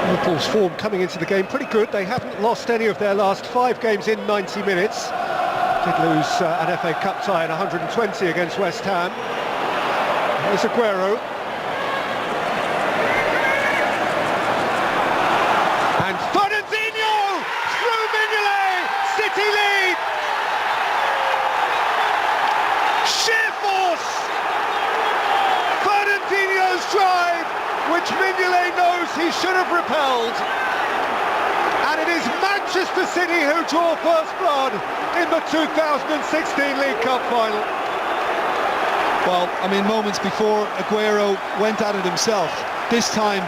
Liverpool's form coming into the game pretty good. They haven't lost any of their last 5 games in 90 minutes. Did lose an FA Cup tie at 120 against West Ham. There's Aguero. And Fernandinho through Mignolet. City lead. Sheer force. Fernandinho's drive, which Mignolet knows he should have repelled. And it is Manchester City who draw first blood in the 2016 League Cup final. Well, I mean, moments before Aguero went at it himself. This time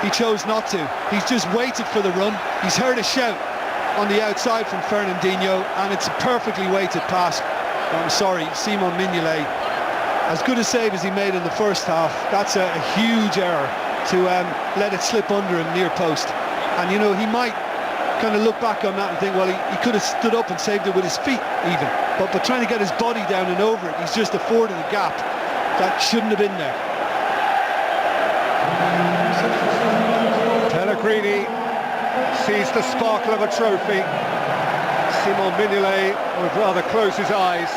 he chose not to. He's just waited for the run. He's heard a shout on the outside from Fernandinho, and it's a perfectly weighted pass. I'm sorry, Simon Mignolet, as good a save as he made in the first half, that's a huge error to let it slip under him near post. And you know, he might kind of look back on that and think, well, he could have stood up and saved it with his feet even, but trying to get his body down and over it, he's just afforded a gap that shouldn't have been there. Pellegrini sees the sparkle of a trophy. Simon Mignolet would rather close his eyes.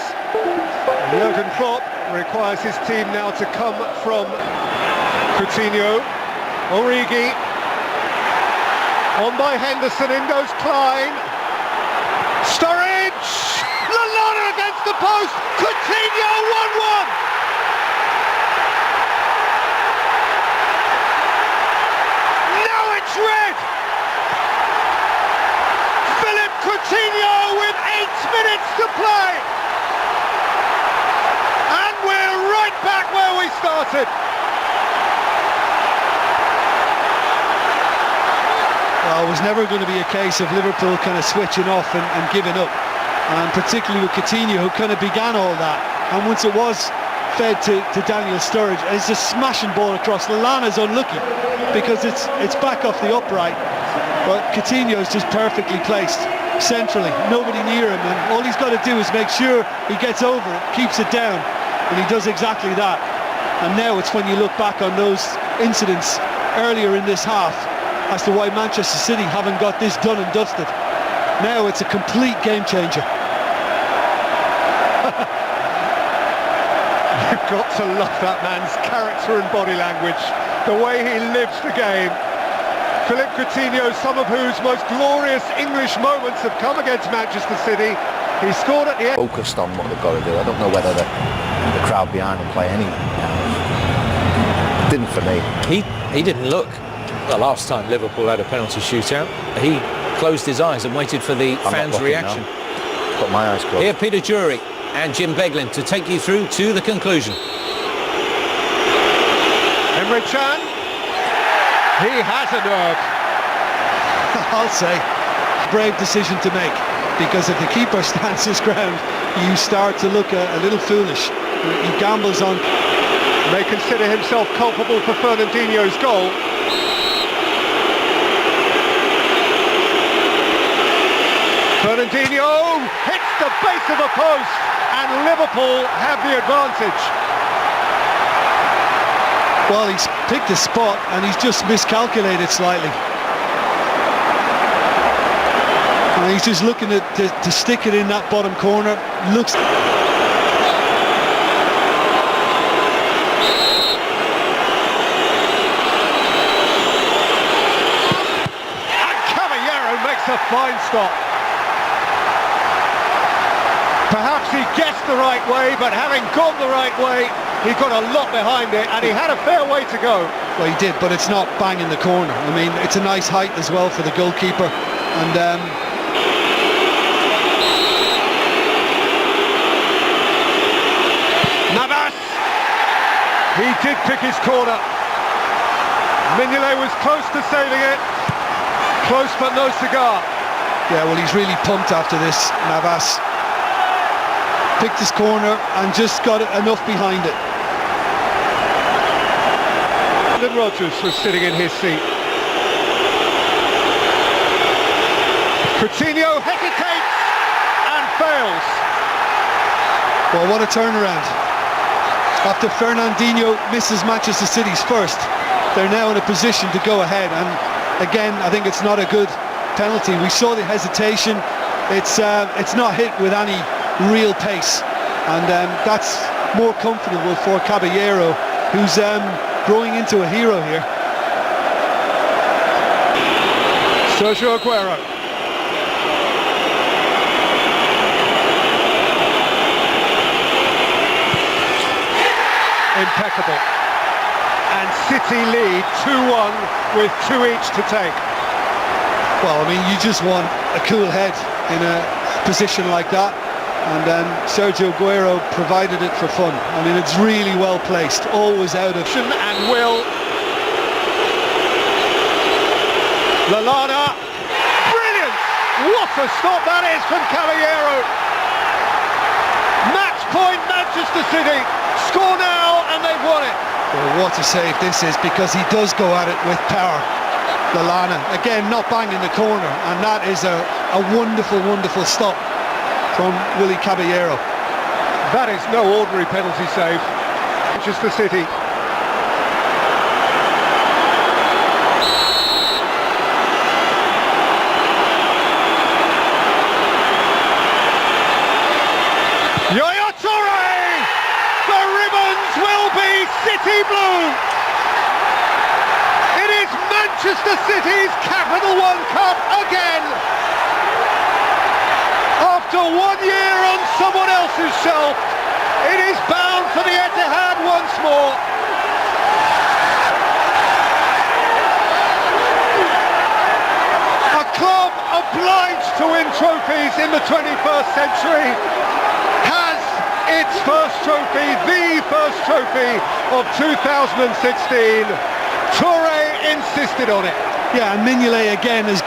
Jurgen Klopp requires his team now to come from Coutinho. Origi on by Henderson, in goes Klein. Sturridge! Lallana against the post! Coutinho 1-1! Now it's red! Philippe Coutinho with 8 minutes to play! And we're right back where we started! Well, it was never going to be a case of Liverpool kind of switching off and giving up, and particularly with Coutinho, who kind of began all that. And once it was fed to Daniel Sturridge, it's a smashing ball across. Lallana's unlucky because it's back off the upright, but Coutinho's just perfectly placed centrally, nobody near him, and all he's got to do is make sure he gets over it, keeps it down, and he does exactly that. And now it's when you look back on those incidents earlier in this half as to why Manchester City haven't got this done and dusted. Now it's a complete game changer. You've got to love that man's character and body language, the way he lives the game. Philippe Coutinho, some of whose most glorious English moments have come against Manchester City. He scored at the end. Focused on what they've got to do. I don't know whether the crowd behind them play any. Didn't for me. He didn't look. The last time Liverpool had a penalty shootout, he closed his eyes and waited for the fans' reaction. Got my eyes closed. Here, Peter Drury and Jim Beglin to take you through to the conclusion. Emre Can, he has a nerve. I'll say, brave decision to make, because if the keeper stands his ground, you start to look a little foolish. He gambles on. May consider himself culpable for Fernandinho's goal. Fernandinho hits the base of the post, and Liverpool have the advantage. Well, he's picked a spot and he's just miscalculated slightly. And he's just looking to stick it in that bottom corner. Looks. And Caballero makes a fine stop. Perhaps he guessed the right way, but having gone the right way, he got a lot behind it, and he had a fair way to go. Well, he did, but it's not bang in the corner. I mean, it's a nice height as well for the goalkeeper. And Navas! He did pick his corner. Mignolet was close to saving it. Close but no cigar. Yeah, well, he's really pumped after this, Navas. Picked his corner and just got enough behind it. Brendan Rodgers was sitting in his seat. Coutinho hesitates and fails. Well, what a turnaround. After Fernandinho misses Manchester City's first, they're now in a position to go ahead, and again, I think it's not a good penalty. We saw the hesitation. It's not hit with any real pace, and that's more comfortable for Caballero, who's growing into a hero here. Sergio Aguero. Impeccable. And City lead 2-1 with 2 each to take. Well, I mean, you just want a cool head in a position like that, and Sergio Aguero provided it for fun. I mean, it's really well placed, always out of... And will. Lallana. Brilliant! What a stop that is from Caballero. Match point Manchester City. Score now and they've won it. Well, what a save this is, because he does go at it with power. Lallana, again, not banging the corner, and that is a wonderful, wonderful stop from Willy Caballero. That is no ordinary penalty save. Manchester City. Yaya Touré! The ribbons will be City blue! It is Manchester City's Capital One Cup again! After 1 year on someone else's shelf, it is bound for the Etihad once more. A club obliged to win trophies in the 21st century has its first trophy, the first trophy of 2016. Touré insisted on it. Yeah, and Mignolet again has